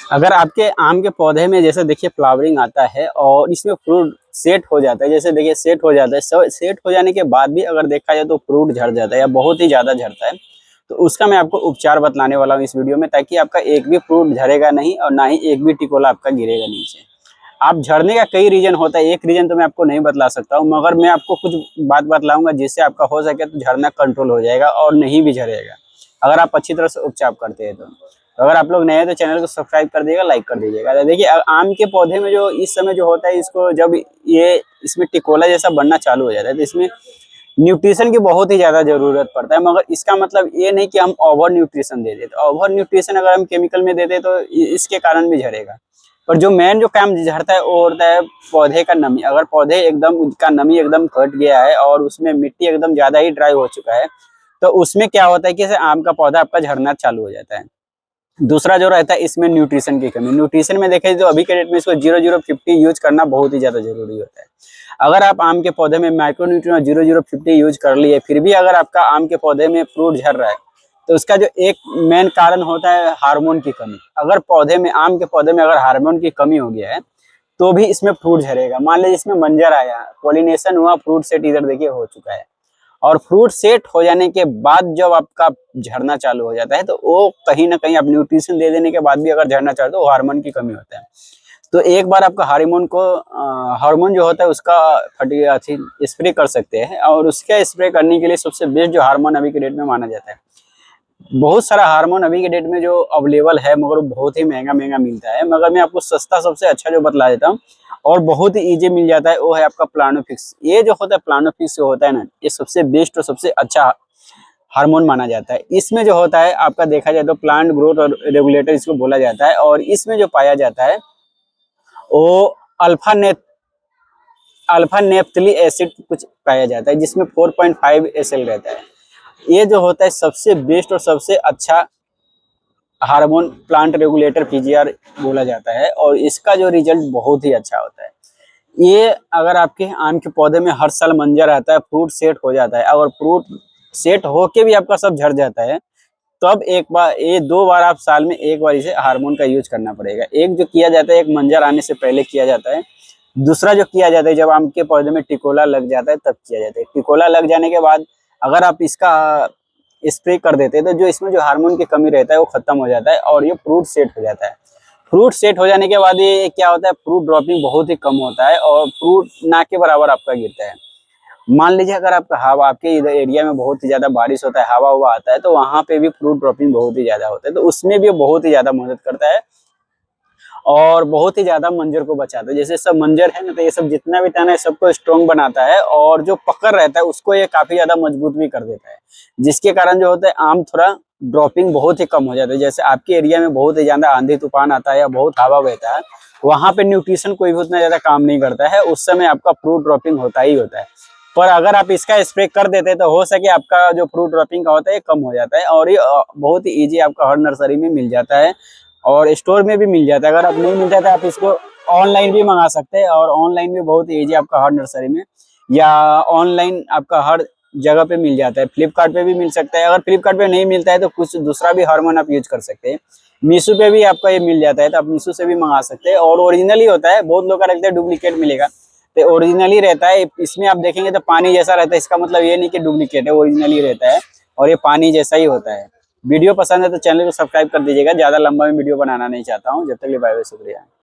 अगर आपके आम के पौधे में जैसे देखिए फ्लावरिंग आता है और इसमें फ्रूट सेट हो जाता है, जैसे देखिए सेट हो जाता है, सेट हो जाने के बाद भी अगर देखा जाए तो फ्रूट झड़ जाता है या बहुत ही ज्यादा झड़ता है, तो उसका मैं आपको उपचार बतलाने वाला हूँ इस वीडियो में, ताकि आपका एक भी फ्रूट झड़ेगा नहीं और ना ही एक भी टिकोला आपका गिरेगा नीचे। आप झड़ने का कई रीजन होता है, एक रीजन तो मैं आपको नहीं बतला सकता हूँ, मगर मैं आपको कुछ बात बतलाऊंगा जिससे आपका हो सके तो झड़ना कंट्रोल हो जाएगा और नहीं भी झड़ेगा, अगर आप अच्छी तरह से उपचार करते हैं तो अगर आप लोग नए हैं तो चैनल को सब्सक्राइब कर दीजिएगा, लाइक कर दीजिएगा। तो देखिए आम के पौधे में जो इस समय जो होता है, इसको जब ये इसमें टिकोला जैसा बनना चालू हो जाता है तो इसमें न्यूट्रिशन की बहुत ही ज्यादा जरूरत पड़ता है, मगर इसका मतलब ये नहीं कि हम ओवर न्यूट्रिशन दे दें। तो ओवर न्यूट्रिशन अगर हम केमिकल में दे दें तो इसके कारण भी झड़ेगा। पर जो मेन जो काम झड़ता है वो होता है पौधे का नमी। अगर पौधे एकदम उसका नमी एकदम घट गया है और उसमें मिट्टी एकदम ज्यादा ही ड्राई हो चुका है, तो उसमें क्या होता है कि जैसे आम का पौधा आपका झड़ना चालू हो जाता है। दूसरा जो रहता है इसमें न्यूट्रिशन की कमी। न्यूट्रिशन में देखें तो अभी के डेट में इसको 0050 यूज करना बहुत ही ज्यादा जरूरी होता है। अगर आप आम के पौधे में माइक्रो न्यूट्रिएंट 0050 यूज कर लिए, फिर भी अगर आपका आम के पौधे में फ्रूट झड़ रहा है, तो उसका जो एक मेन कारण होता है हार्मोन की कमी। अगर पौधे में आम के पौधे में अगर हार्मोन की कमी हो गया है तो भी इसमें फ्रूट झड़ेगा। मान लीजिए इसमें मंजर आया, पॉलिनेशन हुआ, फ्रूट सेट इधर देखिए हो चुका है, और फ्रूट सेट हो जाने के बाद जब आपका झड़ना चालू हो जाता है तो वो कहीं ना कहीं आप न्यूट्रिशन दे देने के बाद भी अगर झड़ना चाहते हो तो हार्मोन की कमी होता है। तो एक बार आपका हार्मोन जो होता है उसका स्प्रे कर सकते हैं, और उसका स्प्रे करने के लिए सबसे बेस्ट जो हार्मोन अभी के डेट में माना जाता है, बहुत सारा हार्मोन अभी के डेट में जो अवेलेबल है, मगर बहुत ही महंगा महंगा मिलता है, मगर मैं आपको सस्ता सबसे अच्छा जो बतला देता हूँ और बहुत ही इजी मिल जाता है, वो है आपका प्लानोफिक्स। ये जो होता है प्लानोफिक्स जो होता है ना, ये सबसे बेस्ट और सबसे अच्छा हार्मोन माना जाता है। इसमें जो होता है आपका देखा जाए तो प्लांट ग्रोथ और रेगुलेटर इसको बोला जाता है, और इसमें जो पाया जाता है वो अल्फा अल्फा नेप्थली एसिड कुछ पाया जाता है, जिसमें 4.5 SL रहता है। ये जो होता है सबसे बेस्ट और सबसे अच्छा हार्मोन प्लांट रेगुलेटर PGR बोला जाता है, और इसका जो रिजल्ट बहुत ही अच्छा होता है। ये अगर आपके आम के पौधे में हर साल मंजर आता है, फ्रूट सेट हो जाता है, अगर फ्रूट सेट होके भी आपका सब झड़ जाता है, तब एक बार ये 2 बार आप साल में एक बार इसे हार्मोन का यूज करना पड़ेगा। एक जो किया जाता है एक मंजर आने से पहले किया जाता है, दूसरा जो किया जाता है जब आम के पौधे में टिकोला लग जाता है तब किया जाता है। टिकोला लग जाने के बाद अगर आप इसका स्प्रे कर देते हैं तो जो इसमें जो हार्मोन की कमी रहता है वो खत्म हो जाता है और ये फ्रूट सेट हो जाता है। फ्रूट सेट हो जाने के बाद ये क्या होता है, फ्रूट ड्रॉपिंग बहुत ही कम होता है और फ्रूट ना के बराबर आपका गिरता है। मान लीजिए अगर आपका हवा आपके इधर एरिया में बहुत ही ज्यादा बारिश होता है, हवा हुआ आता है, तो वहां पे भी फ्रूट ड्रॉपिंग बहुत ही ज्यादा होता है, तो उसमें भी बहुत ही ज्यादा मदद करता है और बहुत ही ज्यादा मंजर को बचाता है। जैसे सब मंजर है ना, तो ये सब जितना भी तना है सबको स्ट्रॉन्ग बनाता है, और जो पकड़ रहता है उसको ये काफी ज्यादा मजबूत भी कर देता है, जिसके कारण जो होता है आम थोड़ा ड्रॉपिंग बहुत ही कम हो जाता है। जैसे आपके एरिया में बहुत ही ज्यादा आंधी तूफान आता है या बहुत हवा बहता है, वहां पे न्यूट्रिशन कोई भी उतना ज्यादा काम नहीं करता है, उस समय आपका फ्रूट ड्रॉपिंग होता ही होता है। पर अगर आप इसका स्प्रे कर देते हैं तो हो सके आपका जो फ्रूट ड्रॉपिंग का होता है कम हो जाता है, और ये बहुत ही ईजी आपका हर नर्सरी में मिल जाता है और स्टोर में भी मिल जाता है। अगर आप नहीं मिलता है तो आप इसको ऑनलाइन भी मंगा सकते हैं, और ऑनलाइन भी बहुत ईजी आपका हर नर्सरी में या ऑनलाइन आपका हर जगह पे मिल जाता है। फ्लिपकार्ट पे भी मिल सकता है, अगर फ्लिपकार्ट पे नहीं मिलता है तो कुछ दूसरा भी हार्मोन आप यूज कर सकते हैं। मीशो पे भी आपका ये मिल जाता है, तो आप मीशो से भी मंगा सकते हैं, और ओरिजिनल ही होता है। बहुत लोग का रखते हैं डुप्लीकेट मिलेगा, तो ओरिजिनल ही रहता है। इसमें आप देखेंगे तो पानी जैसा रहता है, इसका मतलब ये नहीं कि डुप्लीकेट है, ओरिजिनल ही रहता है और ये पानी जैसा ही होता है। वीडियो पसंद है तो चैनल को सब्सक्राइब कर दीजिएगा, ज्यादा लंबा में वीडियो बनाना नहीं चाहता हूँ। जब तक के लिए बाय बाय, शुक्रिया।